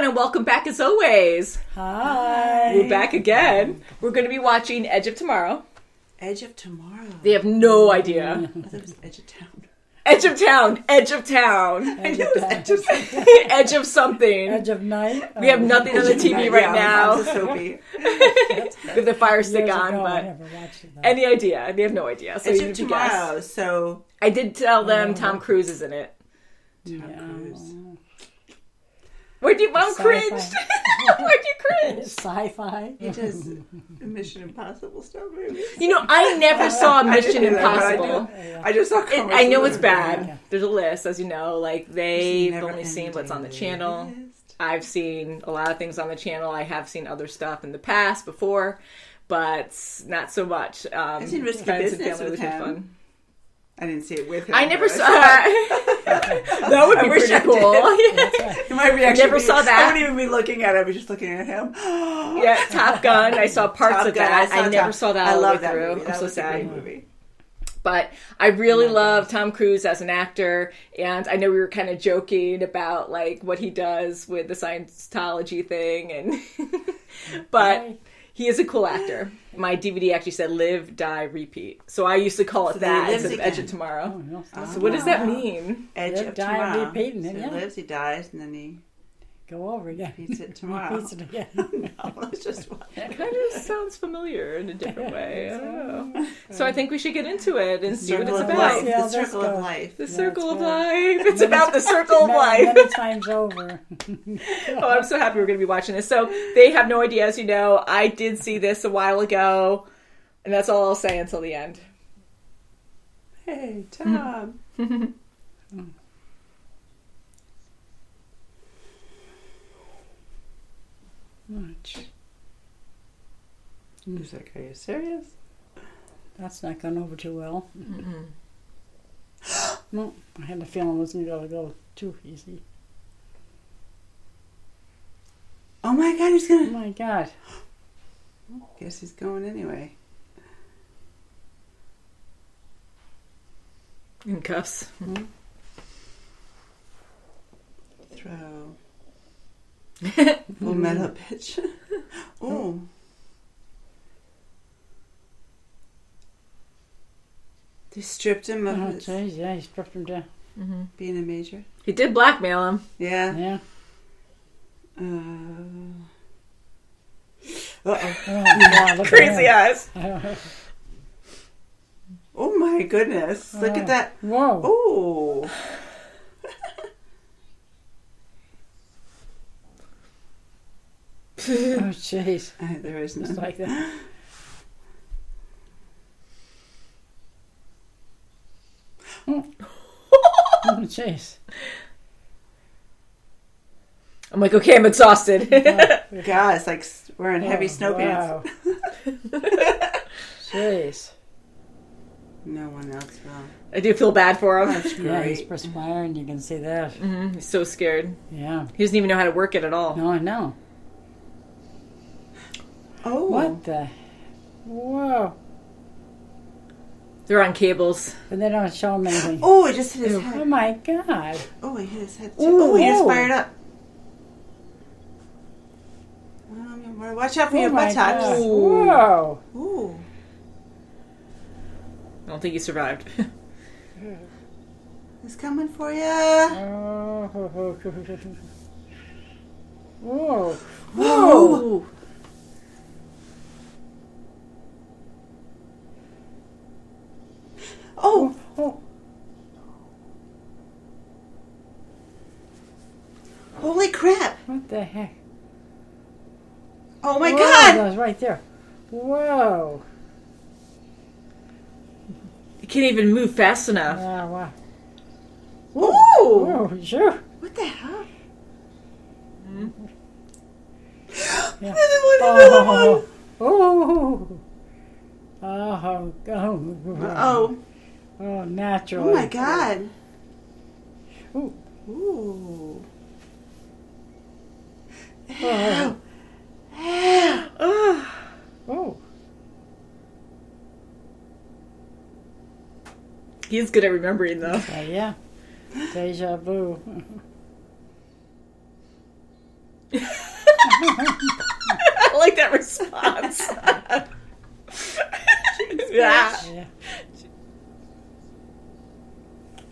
everyone, and welcome back as always. Hi. We're back again. We're going to be watching Edge of Tomorrow. Edge of Tomorrow. They have no idea. I thought it was Edge of Town. Edge of Town. Edge of Town. I knew it was Edge of something. Edge of something. Edge of Night. We have nothing on the TV right now. With the fire stick Years on, ago, I but never watched it, though. any idea? They have no idea. So Edge you of have to guess. Tomorrow. So I did tell them Tom Cruise is in it. Cruise. Where'd you, Mom Sci-fi. cringed? Where'd you cringe? Sci-fi. He does Mission Impossible stuff movies. You know, I never saw Mission didn't do that, but Impossible. I just saw. I know it's commercials. bad. Yeah. There's a list, as you know. Like, they've Never only seen what's on the ending channel. list. I've seen a lot of things on the channel. I have seen other stuff in the past before, but not so much. I've seen Risky Friends and Business Family, with which was him. fun. I didn't see it with him. I never but saw that. Would be wish pretty I cool. did. My reaction. Never saw that. I wouldn't even be looking at it. I'd be just looking at him. Yeah, Top Gun. I saw parts Top of Gun. that. I never saw that I all the love way that through. movie. I'm That so was a great sad. movie. But I really love Tom Cruise as an actor, and I know we were kind of joking about like what he does with the Scientology thing, and but he is a cool actor. My DVD actually said "Live, Die, Repeat," so I used to call it So that he instead of lives Edge of again. Tomorrow. Oh, no. So what does that mean? Edge Live, of die, and Tomorrow. repeat, and then, So yeah. he lives, he dies, and then he Go over again. repeats it tomorrow. Repeats it again. No, it's just one. It kind of sounds familiar in a different way. I don't know. So I think we should get into it and see what Circle it's of about. life. Yeah, The let's circle of go. life. The Yeah, circle it's of good. life. It's about the circle of life. Many times over. Oh, I'm so happy we're going to be watching this. So they have no idea, as you know. I did see this a while ago, and that's all I'll say until the end. Hey, Tom. Much. He's like, are you serious? That's not gone over too well. No, I had the feeling it wasn't going to go too easy. Oh my God, he's Oh gonna. my God. Guess he's going anyway. In cuffs. Throw. Full metal bitch. Oh. They stripped him of Oh, his jeez, yeah, he stripped him down. being a major. He did blackmail him. Yeah. Yeah. Uh-oh. Oh, yeah, look at Crazy him. eyes. Oh my goodness. Look at that. Whoa. Oh. Oh, jeez. There is Just none. like that. Oh, jeez. I'm like, okay, I'm exhausted. God, it's like wearing heavy snow wow. pants. Jeez. No one else will. I do feel bad for him. That's Yeah, he's great. perspiring. You can see that. He's so scared. Yeah. He doesn't even know how to work it at all. No, I know. Oh. What the? Whoa. They're on cables. But they don't show him anything. Oh, he just hit his Oh head. my God. Oh, he hit his head too. Ooh. Oh, he just fired up. Watch out for your my buttocks. God. Whoa. Ooh. I don't think he survived. He's coming for you. Oh. Whoa. Whoa. Oh. Oh. Holy crap. What the heck? Oh my Whoa, God. that was right there. Whoa. He can't even move fast enough. Oh, wow. Ooh. Oh, sure. What the hell? Yeah. Another one. Oh. Oh. Oh. Oh. Oh, naturally. Oh my God. Ooh. Ooh. Oh. Ow. Oh. He's good at remembering, though. Yeah. Deja vu. I like that response. Yeah. Yeah.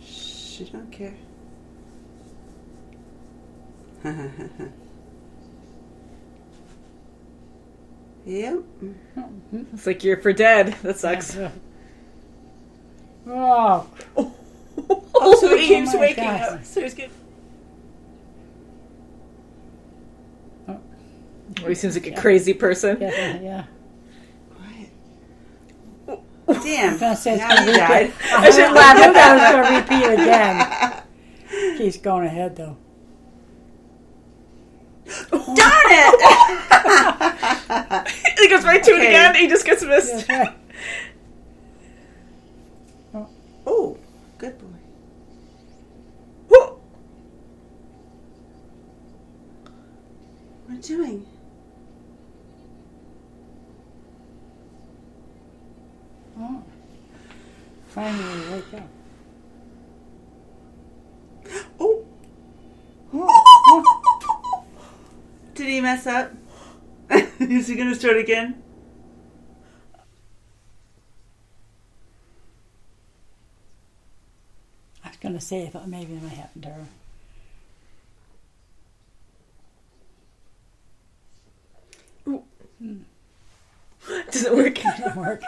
She don't care. Yep. It's like you're for dead. That sucks. Oh, Oh, so he keeps my waking God. up. So he's good. Oh. Oh, he seems like a crazy person. yeah. Quiet. Damn. I'm gonna say it's Now gonna he died. repeat. I should laugh. I knew that was gonna repeat again. Keeps going ahead though. Darn it! He goes right to it Okay. again. He just gets missed. That's right. Oh, good boy. Whoa. What are you doing? Oh. Finally, wake up. Oh. Oh. Did he mess up? Is he gonna start again? I was gonna say I thought maybe it might happen to her. Doesn't work. Didn't work.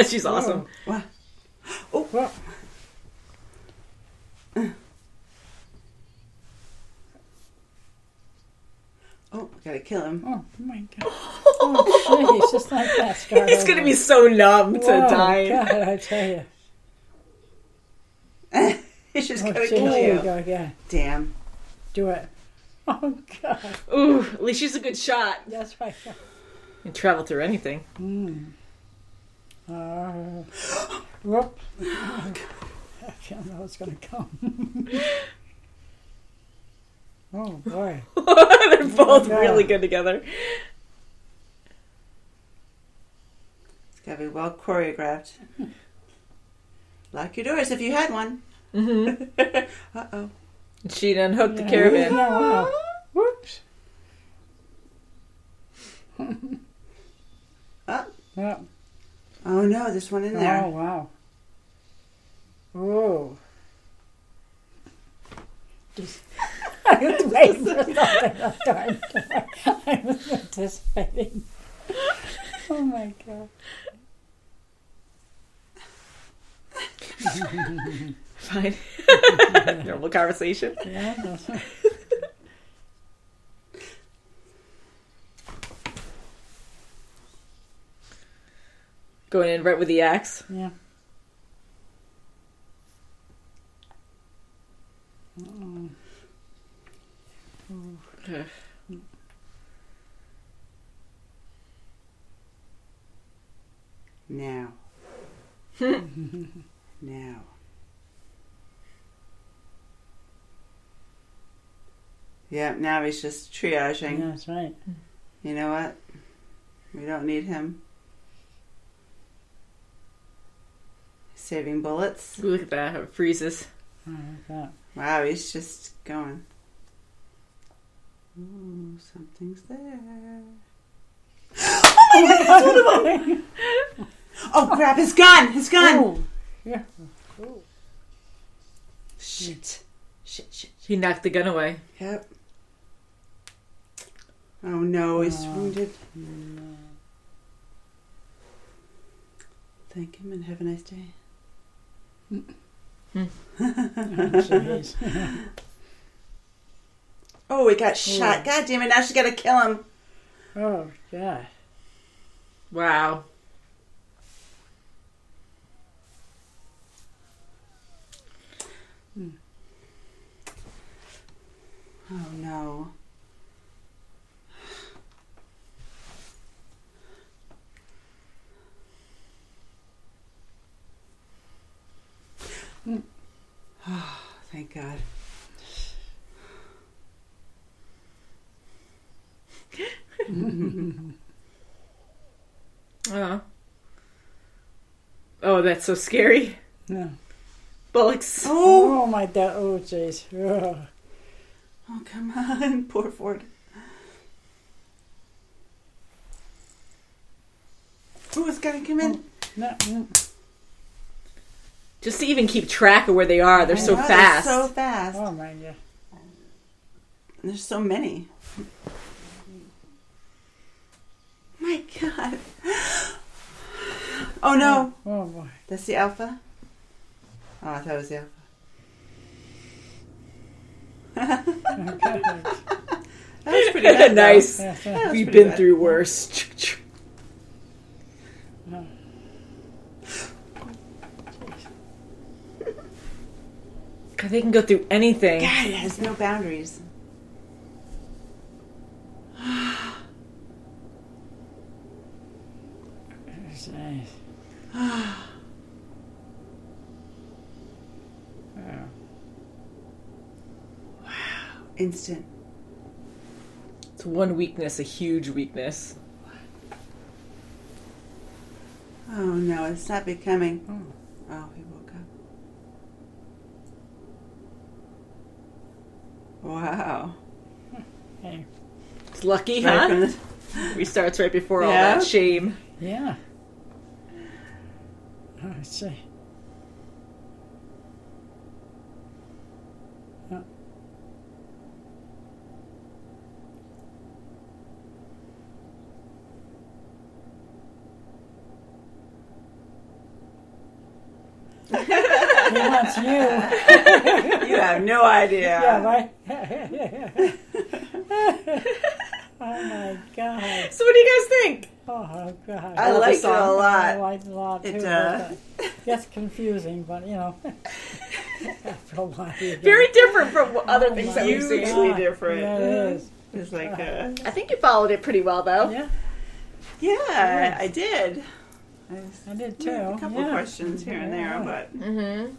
She's awesome. What? Oh. Well, Oh, I gotta kill him. oh my God. Oh, jeez, just like that. Start He's over. gonna be so numb to Whoa, dying. God, I tell you. He's just Oh, gonna jeez, kill here we you. go again. Damn. Do it. Oh, God. Ooh, at least she's a good shot. That's right. You can travel through anything. Whoop. I can't know what's going to come. Oh, boy. They're both God. really good together. It's gotta be well choreographed. Lock your doors if you had one. Mm-hmm. Uh-oh. She unhooked the caravan. Yeah, wow. Whoops. Oh. Yeah. Oh no, there's one in there. Oh, wow. Oh. Just, I was waiting for something to start. I was anticipating. Oh, my God. Fine. Normal conversation. Yeah, that's right. Going in right with the axe. Yeah. Uh-oh. Ugh. Now. Now. Yeah, now he's just triaging. Yeah, that's right. You know what? We don't need him. Saving bullets. Ooh, look at that. How it freezes. Oh, like that. Wow, he's just going. Ooh, something's there. Oh, grab his gun! His gun! Oh, yeah. Oh. Shit. Shit. He knocked the gun away. Yep. Oh no, he's wounded. No. Thank him and have a nice day. Oh, jeez. Oh, he got shot. God damn it, now she's gotta kill him. Oh, God. Wow. Oh no. Oh, thank God. Oh, that's so scary. Yeah. Bullocks. Oh my God. Oh, jeez. Ugh. Oh, come on. Poor Ford. Oh, it's got to come in. No, no. Just to even keep track of where they are, they're so I know, fast. They're so fast. Oh my God. There's so many. My God. Oh no. Oh boy. That's the alpha? Oh, I thought it was the alpha. That was pretty good. Nice. Yeah, That was We've pretty been good. through worse. Oh. God, they can go through anything. God, it has no boundaries. That's nice. Oh. Instant. It's one weakness, a huge weakness. Oh no, it's not becoming. Oh. Oh, he woke up. Wow. Hey. It's lucky, Right huh? from the- Restarts right before all Yeah. that shame. Yeah. Oh, let's see. Oh. He wants you. You have no idea. Yeah, right? Oh my God. So what do you guys think? Oh God. I love like the it song. a I lot. like it a lot too. It, But, gets confusing, but you know. After a while, you get Very it. different from other Oh things my that we've Hugely seen. God. different. Yeah, it is. It's like, I think you followed it pretty well, though. Yeah, yeah, I did. I did too. A couple yeah. questions here and there, but Mm-hmm.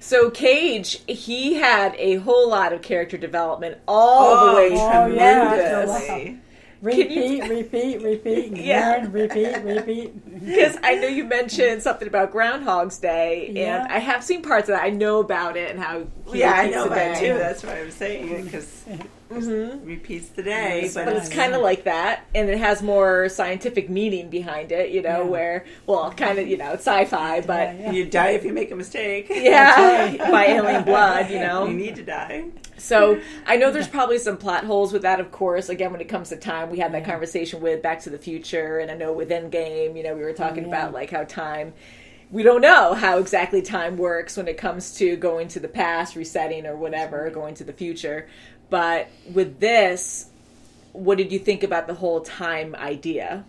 So Cage, he had a whole lot of character development all the way oh, yeah. tremendously. Repeat, Yeah. learn, repeat. Because I know you mentioned something about Groundhog's Day, Yeah. and I have seen parts of that. I know about it and how he Yeah, I repeats know the that day. too. That's why I was saying it because Mm-hmm. repeats the day, Yes, but But it's it's kind of like that, and it has more scientific meaning behind it, you know, Yeah. where, well, kind of, you know, it's sci-fi, but Yeah. you die if you make a mistake. yeah, by alien blood, you know. You need to die. So I know there's probably some plot holes with that, of course. Again, when it comes to time, we had that conversation with Back to the Future, and I know with Endgame, you know, we were talking about like how time, we don't know how exactly time works when it comes to going to the past, resetting or whatever, going to the future. But with this, what did you think about the whole time idea?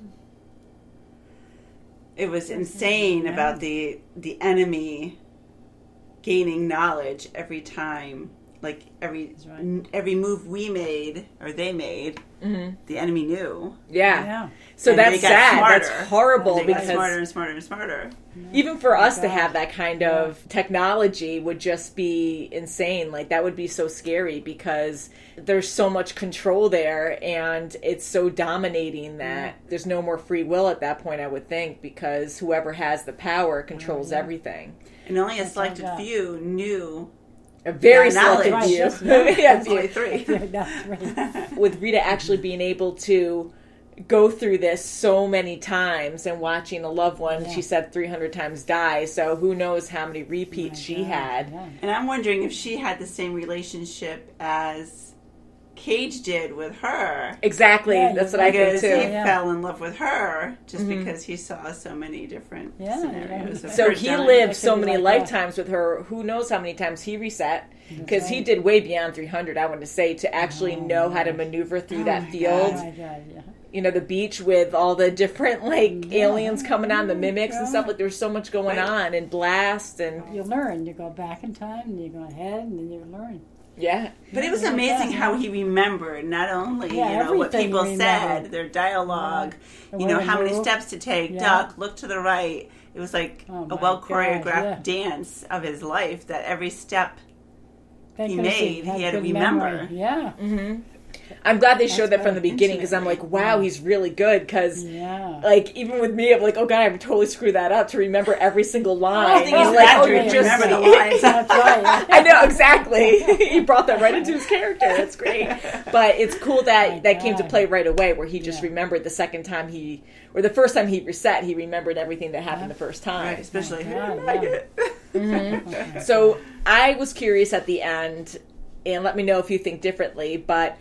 It was insane about the enemy gaining knowledge every time. Like every move we made or they made, the enemy knew. Yeah. So And that's they got sad. smarter. That's horrible They because got smarter and smarter and smarter. even for us to have that kind of technology would just be insane. Like that would be so scary because there's so much control there and it's so dominating that there's no more free will at that point, I would think, because whoever has the power controls everything. And only a selected few knew. A very Yeah, knowledge. selective view. Right, Yes, Only three. That's right. with Rita actually being able to go through this so many times and watching a loved one, she said 300 times die, so who knows how many repeats she had. Yeah. And I'm wondering if she had the same relationship as Cage did with her. Exactly, Yeah, that's what I think Because he too. Yeah. fell in love with her just because he saw so many different Yeah, scenarios. yeah. of So her he dying. lived It so could be many like that. lifetimes with her, who knows how many times he reset, because he right. did way beyond 300, I want to say, to actually know how to maneuver through that my field. Oh my God, yeah. You know, the beach with all the different, like, aliens coming on, the mimics and stuff. Like, there's so much going on, and blast, and You learn. You go back in time, and you go ahead, and then you learn. yeah. But it was Yeah, amazing yeah. how he remembered not only Yeah, what everything people he said, remembered. their dialogue, And you where know, to how many move. steps to take, Yeah. duck, look to the right. It was like Oh a my well God, choreographed dance of his life that every step Thank He goodness made, had he had to good remember. memory. Yeah. Mm-hmm. I'm glad they showed that from the very beginning because I'm like, wow, he's really good. Because, Yeah. like, even with me, I'm like, oh god, I would totally screw that up to remember every single line. I think he's like, actor, you you just remember the lines. That's right. I know, exactly. He brought that right into his character. That's great. But it's cool that that came to play right away, where he just remembered the second time or the first time he reset, he remembered everything that happened the first time. Right, especially So I was curious at the end, and let me know if you think differently, but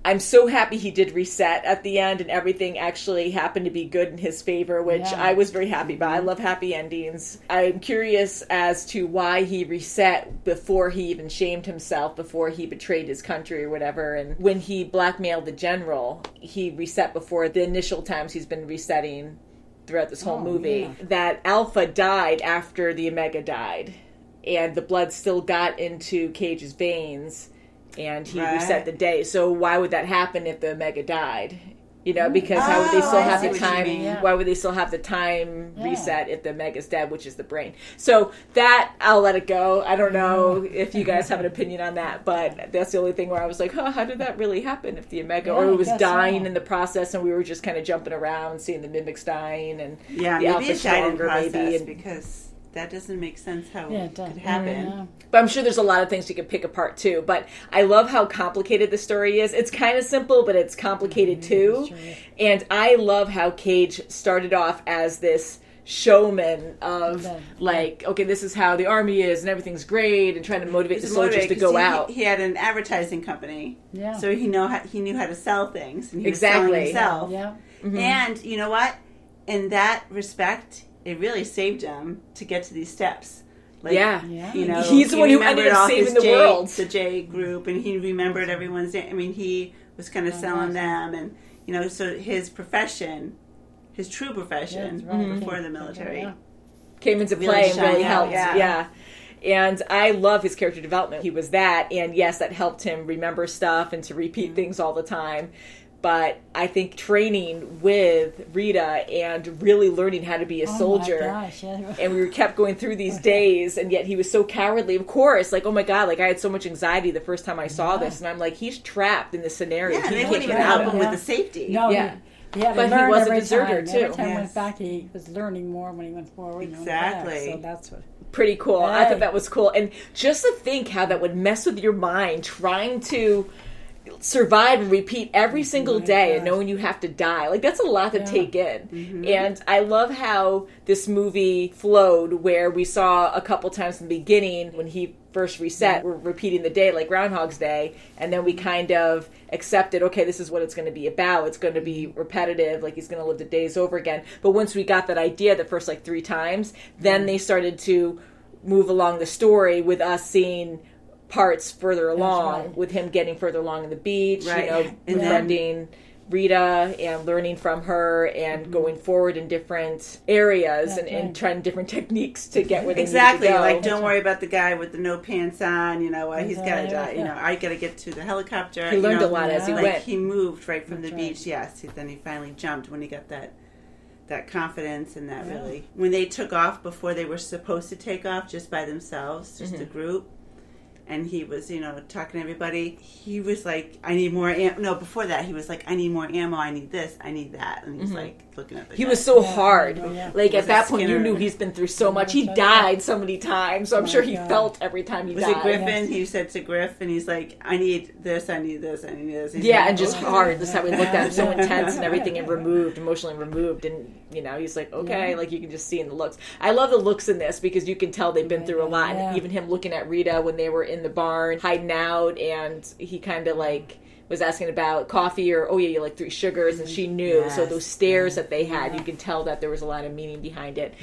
I'm so happy he did reset at the end and everything actually happened to be good in his favor, which I was very happy about. I love happy endings. I'm curious as to why he reset before he even shamed himself, before he betrayed his country or whatever. And when he blackmailed the general, he reset before the initial times he's been resetting throughout this whole movie. Yeah. That Alpha died after the Omega died, and the blood still got into Cage's veins, and he reset the day. So why would that happen if the Omega died? You know, because how would they still have the time? Why would they still have the time reset if the Omega's dead, which is the brain? So that, I'll let it go. I don't know if you guys have an opinion on that, but that's the only thing where I was like, oh, how did that really happen if the Omega, or it was dying in the process and we were just kind of jumping around, seeing the mimics dying and the maybe Alpha it died in stronger, process maybe. And, because that doesn't make sense how it could happen. but I'm sure there's a lot of things you can pick apart too. But I love how complicated the story is. It's kind of simple, but it's complicated too. And I love how Cage started off as this showman of like, okay, this is how the army is and everything's great, and trying to motivate the soldiers to go out. He had an advertising company, so he knew how to sell things, and he was Exactly. selling himself. Yeah. And you know what? In that respect, it really saved him to get to these steps. Like, you know, he's the one who ended up saving the world. The J group, and he remembered everyone's name. I mean, he was kind of selling them, and you know, so his profession, his true profession, before the military, came into play and really helped. And I love his character development. He was that, and yes, that helped him remember stuff and to repeat things all the time. But I think training with Rita and really learning how to be a soldier, and we kept going through these days, and yet he was so cowardly. Of course, like, oh my God, like I had so much anxiety the first time I saw this, and I'm like, he's trapped in this scenario. Yeah, he they can't wouldn't get even out help of him it. with the safety. No, Yeah. but he was a deserter time. too. Every time he Yes. went back, he was learning more when he went forward. Exactly. So that's what. Pretty cool. I thought that was cool. And just to think how that would mess with your mind, trying to survive and repeat every single day and knowing you have to die. Like, that's a lot to take in. And I love how this movie flowed, where we saw a couple times in the beginning when he first reset, we're repeating the day like Groundhog's Day, and then we kind of accepted, okay, this is what it's going to be about. It's going to be repetitive, like he's going to live the days over again. But once we got that idea the first like 3 times, then they started to move along the story with us seeing parts further along, with him getting further along in the beach, you know, befriending Rita and learning from her and going forward in different areas and trying different techniques to get where they need to go. Like, don't worry about the guy with the no pants on, you know, he's got to die, you know, I got to get to the helicopter. He learned a lot as he went. He moved right from the beach, then he finally jumped when he got that confidence and that really, when they took off before they were supposed to take off just by themselves, just a group, and he was, you know, talking to everybody, he was like, I need more ammo. No, before that, he was like, I need more ammo, I need this, I need that. And he's like, looking at the He guy. was so hard. Like, at that point, you Skinner. knew he's been through so much. He died so many times, so I'm sure he felt every time he died. Was it Griffin? He said to Griff, and he's like, I need this, I need this, I need this. He's Yeah, like, and just hard. This is how we looked at him, so intense and everything, and removed, emotionally removed. And, you know, he's like, okay, like you can just see in the looks. I love the looks in this because you can tell they've been through a lot. And even him looking at Rita when they were in the barn, hiding out, and he kind of like was asking about coffee or, oh yeah, you like 3 sugars, and she knew. So those stares that they had, you can tell that there was a lot of meaning behind it.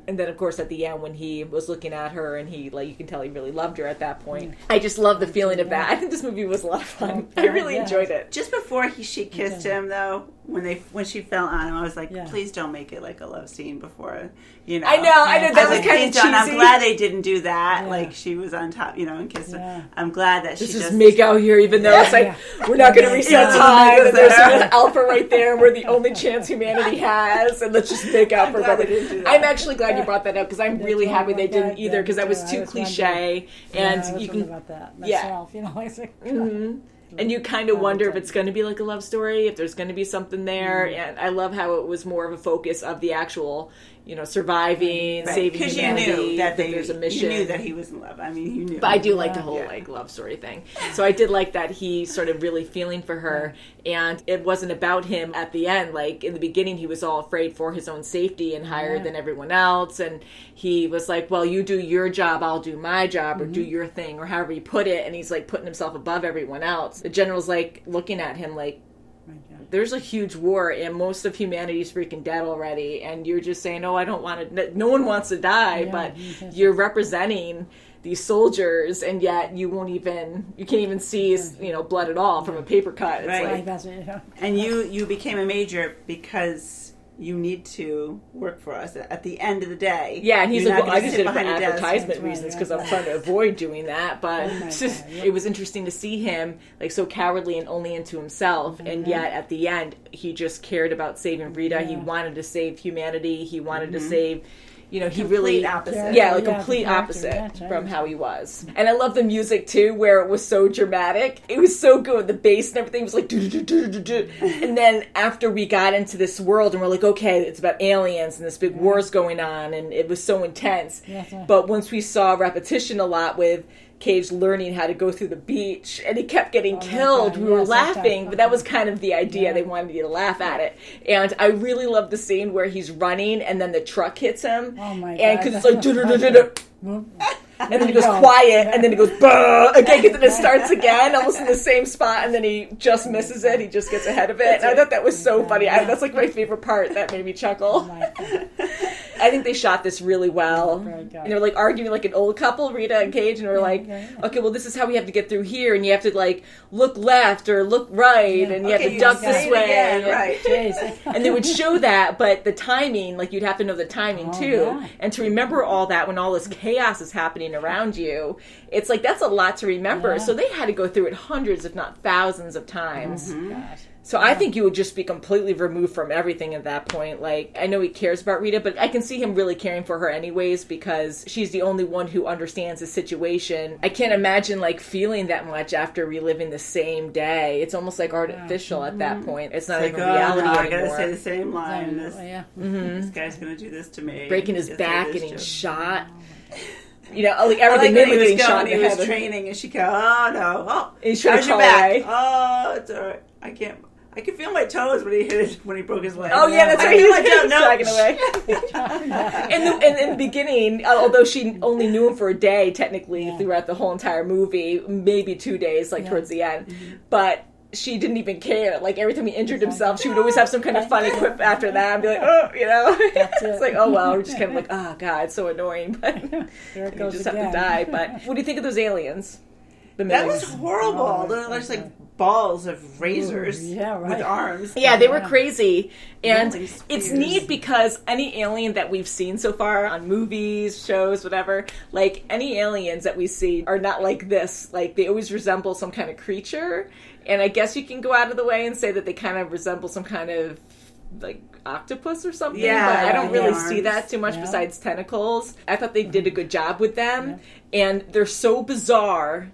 And then of course at the end when he was looking at her and he, like, you can tell he really loved her at that point. I just love the feeling of that. I think this movie was a lot of fun. I really enjoyed it. Just before she kissed him, though, when she fell on him, I was like, please don't make it like a love scene before, you know. I know, that was kind of cheesy. I'm glad they didn't do that. Like, she was on top, you know, and kissed him. I'm glad that this she is make out here, even though it's like, we're not going to reset time, and there's an alpha right there, and we're the only chance humanity has, and let's just make out for brother. I'm actually glad you brought that up, because I'm really happy they didn't either, because that was too cliche, and you can, about that myself, you know, And you kind of wonder if it's going to be like a love story, if there's going to be something there. And I love how it was more of a focus of the actual, surviving, saving humanity. Because you knew that there's a mission. You knew that he was in love. I mean, you knew. But I do like the whole love story thing. So I did like that he sort of really feeling for her, and it wasn't about him at the end. Like in the beginning, he was all afraid for his own safety and higher than everyone else, and he was like, "Well, you do your job, I'll do my job, or do your thing, or however you put it." And he's like putting himself above everyone else. The general's like looking at him like, there's a huge war and most of humanity's freaking dead already, and you're just saying, "Oh, I don't want to." No one wants to die, but you're representing these soldiers, and yet you can't even see blood at all from a paper cut. It's and you became a major because you need to work for us at the end of the day. Yeah, and he's like, "Well, I just did it for advertisement reasons because I'm trying to avoid doing that." But it was interesting to see him like so cowardly and only into himself, and yet at the end he just cared about saving Rita. He wanted to save humanity. He wanted to save. He really opposite. Complete opposite from how he was. And I love the music too, where it was so dramatic. It was so good. The bass and everything was like do do do do do. And then after we got into this world and we're like, okay, it's about aliens and this big war's going on, and it was so intense. But once we saw repetition a lot with Cage learning how to go through the beach, and he kept getting killed. We were laughing, but that was kind of the idea. They wanted you to laugh at it. And I really love the scene where he's running, and then the truck hits him. Oh my God. And because it's like, and then he goes quiet, and then he goes, bah! Again, and then it starts again, almost in the same spot, and then he just misses it. He just gets ahead of it. And I thought that was so funny. That's like my favorite part. That made me chuckle. I think they shot this really well. And they're like arguing like an old couple, Rita and Cage, and we're like, okay, well, this is how we have to get through here, and you have to like look left or look right, and you have to duck this way. And they would show that, but the timing, like you'd have to know the timing too, and to remember all that when all this chaos is happening around you, it's like that's a lot to remember. So they had to go through it hundreds, if not thousands of times. So I think you would just be completely removed from everything at that point. Like, I know he cares about Rita, but I can see him really caring for her anyways because she's the only one who understands the situation. I can't imagine, like, feeling that much after reliving the same day. It's almost like artificial at that point. It's not even reality anymore. I gotta say the same line. This guy's gonna do this to me. Breaking his back, getting shot. Like everything. Like he was shot. He was training, and she goes, "Oh no! Oh, he's trying to crawl away. Oh, it's all right. I can't. I can feel my toes when he broke his leg. Oh yeah, that's right. He was dragging away. In the beginning, although she only knew him for a day, technically throughout the whole entire movie, maybe 2 days, like towards the end, but she didn't even care. Like every time he injured himself, she would always have some kind of funny quip after that and be like, "Oh, it's like, oh well." We're just kind of like, "Oh God, it's so annoying," but you just have to die. But what do you think of those aliens? That was horrible. They're just like balls of razors with arms. Yeah, they were crazy. And it's neat because any alien that we've seen so far on movies, shows, whatever, like any aliens that we see are not like this. Like they always resemble some kind of creature. And I guess you can go out of the way and say that they kind of resemble some kind of like octopus or something, but I don't really see that too much besides tentacles. I thought they did a good job with them, and they're so bizarre.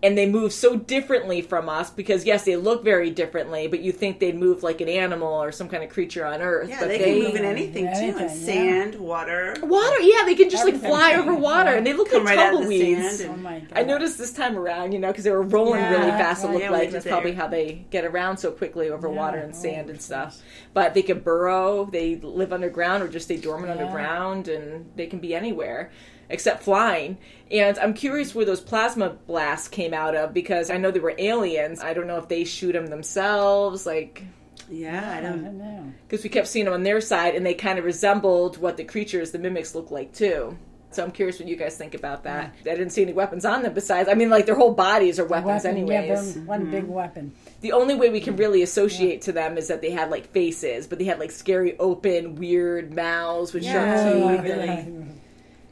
And they move so differently from us because, yes, they look very differently, but you think they'd move like an animal or some kind of creature on Earth. Yeah, but they can move in anything, too. In sand, water. Water, yeah, they can just like fly over water, and they look like tumbleweeds. Oh my God. I noticed this time around, because they were rolling really fast, it looked like that's probably how they get around so quickly over water and sand and stuff. But they can burrow, they live underground or just stay dormant underground, and they can be anywhere. Except flying. And I'm curious where those plasma blasts came out of because I know they were aliens. I don't know if they shoot them themselves, like... Yeah, I don't know. Because we kept seeing them on their side, and they kind of resembled what the creatures, the mimics, look like, too. So I'm curious what you guys think about that. I didn't see any weapons on them besides... I mean, like, their whole bodies are weapons anyways. Yeah, one big weapon. The only way we can really associate to them is that they had, like, faces, but they had, like, scary, open, weird mouths with sharp teeth.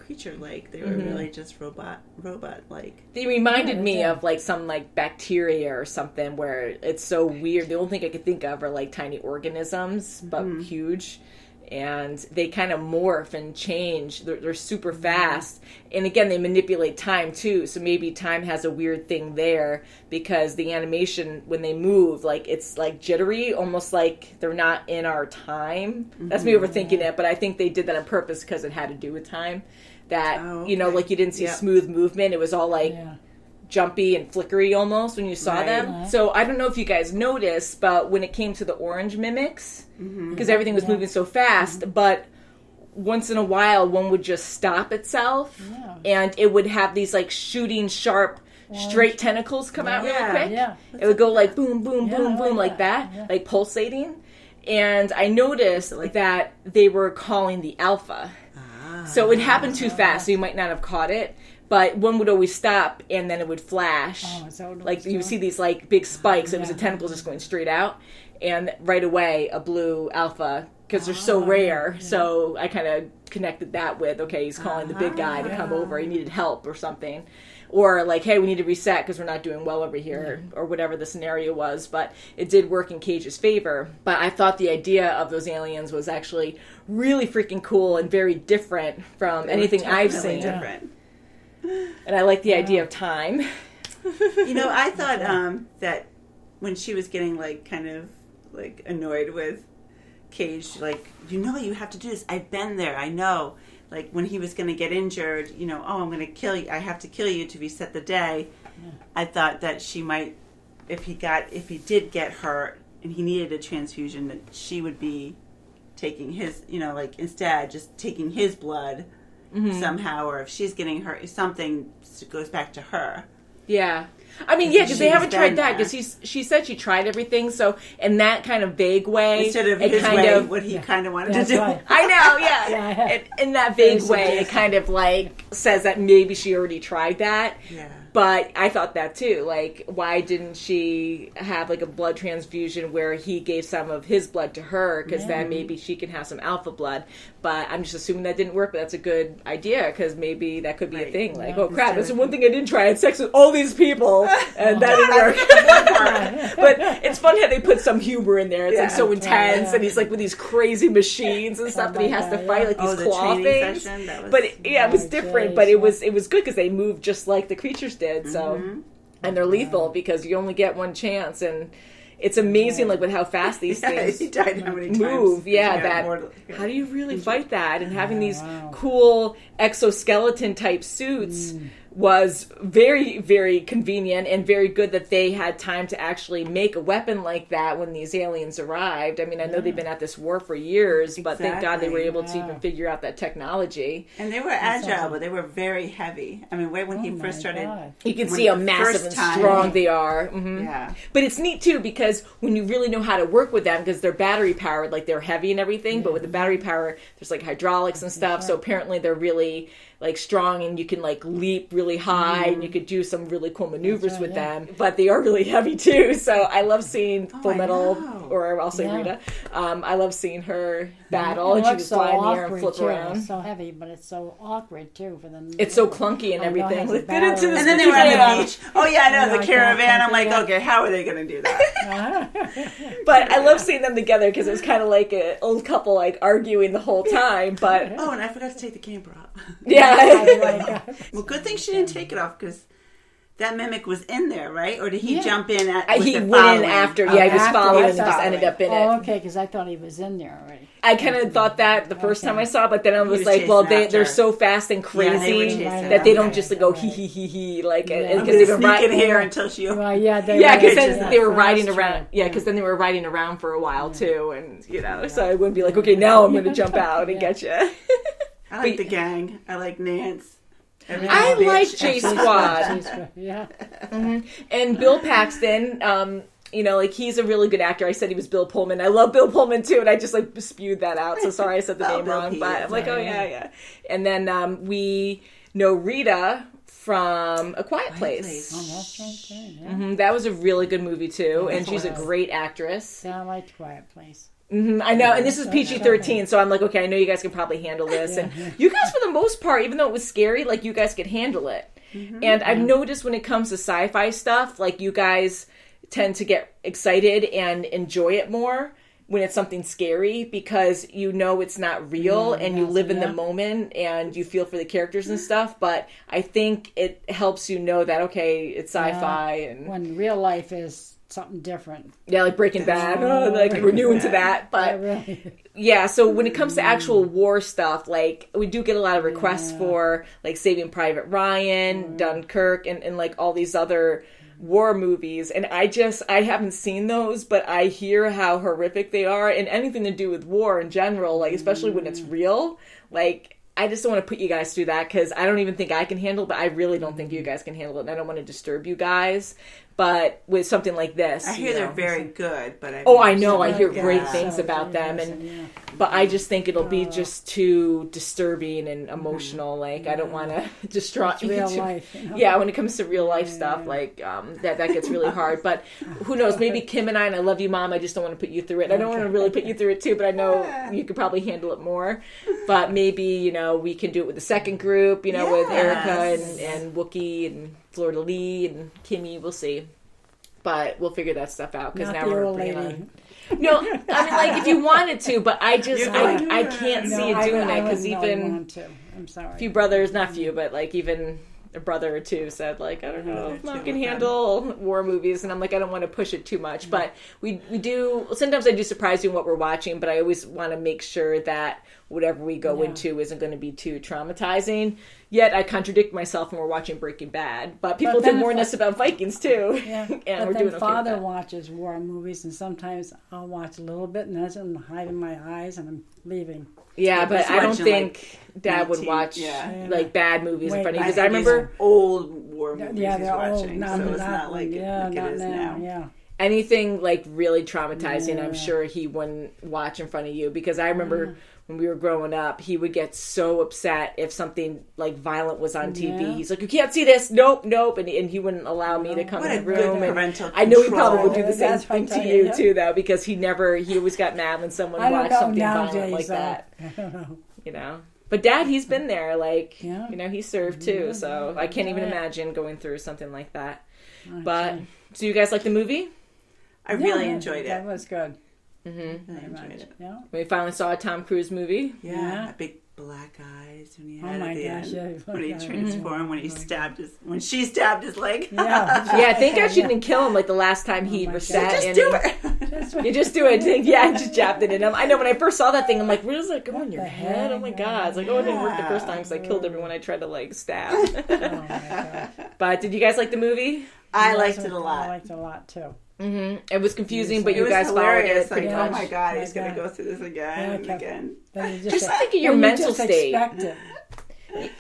Creature-like. They were really just robot-like. They reminded me of like some like bacteria or something where it's so weird. The only thing I could think of are like tiny organisms, but huge. and they kind of morph and change. They're super fast. And again, they manipulate time too. So maybe time has a weird thing there because the animation, when they move, like it's like jittery, almost like they're not in our time. That's me overthinking it, but I think they did that on purpose because it had to do with time. That, like you didn't see smooth movement. It was all like jumpy and flickery almost when you saw them. So I don't know if you guys noticed, but when it came to the orange mimics, because everything was moving so fast, but once in a while one would just stop itself and it would have these like shooting sharp straight tentacles come out really quick. It would go like boom, boom, boom, boom like that, like pulsating. And I noticed that they were calling the alpha. So it happened too fast, so you might not have caught it. But one would always stop, and then it would flash. Like, you would see these, like, big spikes. It was a tentacle just going straight out. And right away, a blue alpha, because they're so rare. So I kind of connected that with, okay, he's calling the big guy to come over. He needed help or something. Or, like, hey, we need to reset because we're not doing well over here, or whatever the scenario was. But it did work in Cage's favor. But I thought the idea of those aliens was actually really freaking cool and very different from anything I've seen. Different. And I like the idea of time. I thought that when she was getting like kind of like annoyed with Cage, like, you have to do this. I've been there. I know. Like when he was going to get injured, I'm going to kill you. I have to kill you to reset the day. Yeah. I thought that she might, if he did get hurt and he needed a transfusion, that she would be taking his, instead just taking his blood. Somehow, or if she's getting hurt, something goes back to her. Yeah. I mean, because they haven't tried that, because she said she tried everything, so in that kind of vague way. Instead of his way, what he kind of wanted to do. Right. I know, in that vague way, it kind of like says that maybe she already tried that. Yeah. But I thought that too. Like, why didn't she have like a blood transfusion where he gave some of his blood to her? Because then maybe she can have some alpha blood. But I'm just assuming that didn't work. But that's a good idea, because maybe that could be a thing. Like, oh crap, that's the one thing I didn't try. I had sex with all these people, and that didn't work. But it's fun how they put some humor in there. It's like so intense, and he's like with these crazy machines and stuff that he has to fight, like these claw things. But it was different. But it was good because they moved just like the creatures did. So, and they're lethal because you only get one chance, and it's amazing, like with how fast these things he died how many move. Times. How do you really fight that? And having these cool exoskeleton type suits was very, very convenient and very good that they had time to actually make a weapon like that when these aliens arrived. I mean, I know they've been at this war for years, but thank God they were able to even figure out that technology. And they were agile, but they were very heavy. I mean, when he first started... You can see how massive and strong they are. Mm-hmm. Yeah. But it's neat, too, because when you really know how to work with them, because they're battery powered, like they're heavy and everything, but with the battery power, there's like hydraulics and stuff, so apparently they're really... like strong, and you can like leap really high, and you could do some really cool maneuvers with them. But they are really heavy too. So I love seeing Full Metal, or I'll say Rita. I love seeing her battle, and she was fly in the air and flip around. It's so heavy, but it's so awkward too for them. It's so clunky and everything. And then they were on the beach. Oh yeah, I know, the caravan. I'm like, okay, how are they going to do that? But I love seeing them together because it was kind of like an old couple like arguing the whole time. But and I forgot to take the camera off. Yeah. Well, good thing she didn't take it off, because that mimic was in there, right? Or did he jump in? He went in after. Yeah, he was following and just ended up in it. Oh, okay, because I thought he was in there already. I kind of thought that the first time I saw it, but then I was like, well, they're so fast and crazy that they don't just go hee hee hee hee like because they've been riding here until she. Because then they were riding around. Yeah, because then they were riding around for a while too, and so I wouldn't be like, okay, now I'm going to jump out and get you. I like the gang. I like Nance. I like J Squad. And Bill Paxton, like he's a really good actor. I said he was Bill Pullman. I love Bill Pullman too, and I just like spewed that out. So sorry I said the name wrong, but I'm like, yeah. And then we know Rita from A Quiet Place. Oh, that's right. That was a really good movie too, and she's a great actress. Yeah, I liked Quiet Place. I know, and this is PG-13, so I'm like, okay, I know you guys can probably handle this. And you guys, for the most part, even though it was scary, like, you guys could handle it. And I've noticed when it comes to sci-fi stuff, like, you guys tend to get excited and enjoy it more. when it's something scary, because you know it's not real and you live in the moment and you feel for the characters and stuff. But I think it helps you know that, okay, it's sci-fi. And when real life is something different. Yeah, like Breaking Bad. Like we're new into that. But yeah, so when it comes to actual war stuff, like we do get a lot of requests for like Saving Private Ryan, Dunkirk, and like all these other war movies, and I haven't seen those, but I hear how horrific they are, and anything to do with war in general, like especially when it's real, like I just don't want to put you guys through that, because I don't even think I can handle it, but I really don't think you guys can handle it, and I don't want to disturb you guys. But with something like this, I hear they're very good, but I know, I hear great things about them, and but I just think it'll be just too disturbing and emotional. Like I don't want to distraught you. Real life, Yeah, when it comes to real life stuff, like that gets really hard. But who knows? Maybe Kim and I love you, Mom. I just don't want to put you through it. I don't want to really put you through it too, but I know you could probably handle it more. But maybe we can do it with the second group. With Erica and Wookie and Florida Lee and Kimmy. We'll see. But we'll figure that stuff out, because now we're bringing on. No, I mean, like if you wanted to, but I just I can't see you doing it, because even I'm sorry, a few brothers, not few, but like even a brother or two said like, I don't know if Mom can handle war movies, and I'm like, I don't want to push it too much, but we do. Sometimes I do surprise you in what we're watching, but I always want to make sure that whatever we go into isn't going to be too traumatizing. Yet I contradict myself when we're watching Breaking Bad, but people did warn us about Vikings too. Yeah, and but we're then doing okay Father with that. watches war movies, and sometimes I'll watch a little bit, and then I'm hiding my eyes, and I'm leaving. Yeah, but I don't think like Dad would watch like bad movies in front of you, because I remember old war movies Yeah, he's they're watching, old. so it's not like it is now. Yeah. anything like really traumatizing, I'm sure he wouldn't watch in front of you, because I remember when we were growing up, he would get so upset if something like violent was on TV. Yeah. He's like, "You can't see this, nope," and he wouldn't allow me to come in the room. And I know he probably would do the same thing to you too, though, because he always got mad when someone watched something violent like that. I don't know. But Dad, he's been there, like, he served too, so I can't even imagine going through something like that. But, so you guys like the movie? I really enjoyed it. That was good. Mm-hmm. I enjoyed it. Yeah. We finally saw a Tom Cruise movie. Yeah. Big black eyes when he had my at the gosh, end. When he transformed, when she stabbed his leg. Yeah. Thank God she didn't kill him like the last time he reset. Just do it. You just do it. Yeah, just jabbed it in him. I know when I first saw that thing, I'm like, where does that go in your head? Oh my God. It's like, it didn't work the first time because I killed everyone I tried to like stab. Oh my gosh. But did you guys like the movie? I liked it a lot. I liked it a lot too. Mm-hmm. It was confusing, but you guys hilarious. followed it pretty much. Oh my God, he's going to go through this again and again. Just think of your mental state. It.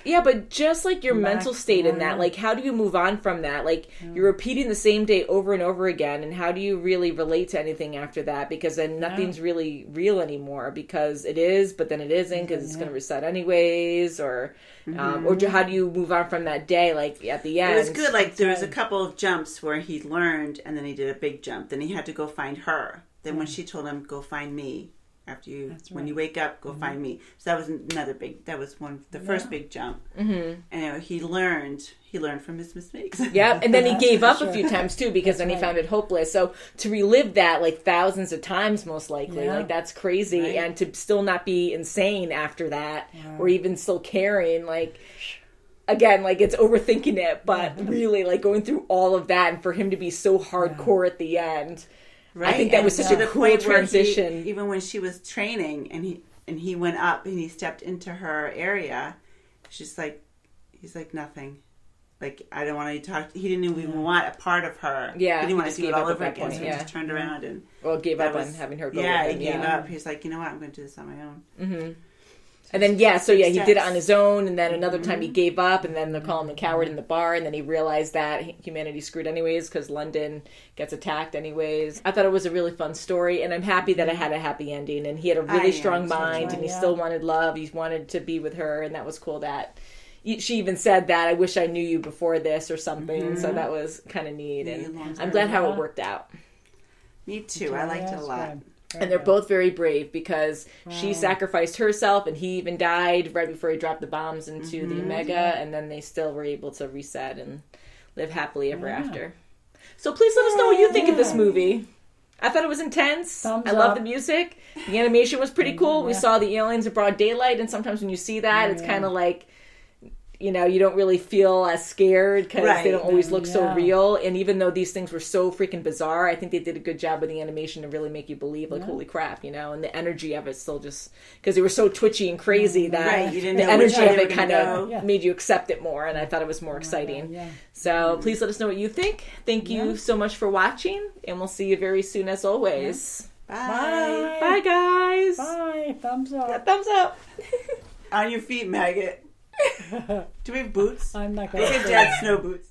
Yeah, but just like your mental state in that, like how do you move on from that? Like you're repeating the same day over and over again, and how do you really relate to anything after that? Because then nothing's really real anymore, because it is, but then it isn't, because it's going to reset anyways, or how do you move on from that day, like at the end? It was good, like there was a couple of jumps where he learned, and then he did a big jump, then he had to go find her. Then when she told him, go find me. After you, when you wake up, go find me. So that was that was the first big jump. Mm-hmm. And he learned from his mistakes. Yeah, and then he gave up a few times too, because then he found it hopeless. So to relive that like thousands of times, most likely, like that's crazy. Right. And to still not be insane after that, or even still caring, like, again, like it's overthinking it, but really like going through all of that, and for him to be so hardcore at the end. Right. I think that was such a cool transition. Even when she was training and he went up and he stepped into her area, he's like nothing. Like, I don't want to talk. He didn't even want a part of her. Yeah. He didn't want to do it all over again. Point, so he just turned around and gave up on having her go. Yeah, he gave up. He was like, you know what, I'm going to do this on my own. Mm-hmm. And then, he did it on his own, and then another time he gave up, and then they're calling him a coward in the bar, and then he realized that humanity's screwed anyways, because London gets attacked anyways. I thought it was a really fun story, and I'm happy that it had a happy ending, and he had a really strong mind, and he still wanted love, he wanted to be with her, and that was cool that... She even said that, I wish I knew you before this, or something, so that was kind of neat, and I'm glad how it worked out. Me too, I liked it a lot. And they're both very brave, because she sacrificed herself, and he even died right before he dropped the bombs into the Omega, and then they still were able to reset and live happily ever after. So please let us know what you think of this movie. I thought it was intense. Thumbs I love up. the music. The animation was pretty cool. We saw the aliens in broad daylight, and sometimes when you see that, it's kind of like, you know, you don't really feel as scared because they don't always look so real. And even though these things were so freaking bizarre, I think they did a good job with the animation to really make you believe, like, holy crap, you know, and the energy of it still just, because they were so twitchy and crazy that you didn't the know energy which way of they it were kind gonna of made you accept it more, and I thought it was more exciting. Yeah. So please let us know what you think. Thank you so much for watching, and we'll see you very soon as always. Bye. Bye, guys. Bye. Thumbs up. Thumbs up. On your feet, maggot. Do we have boots? I'm not going Look to at Dad's snow boots.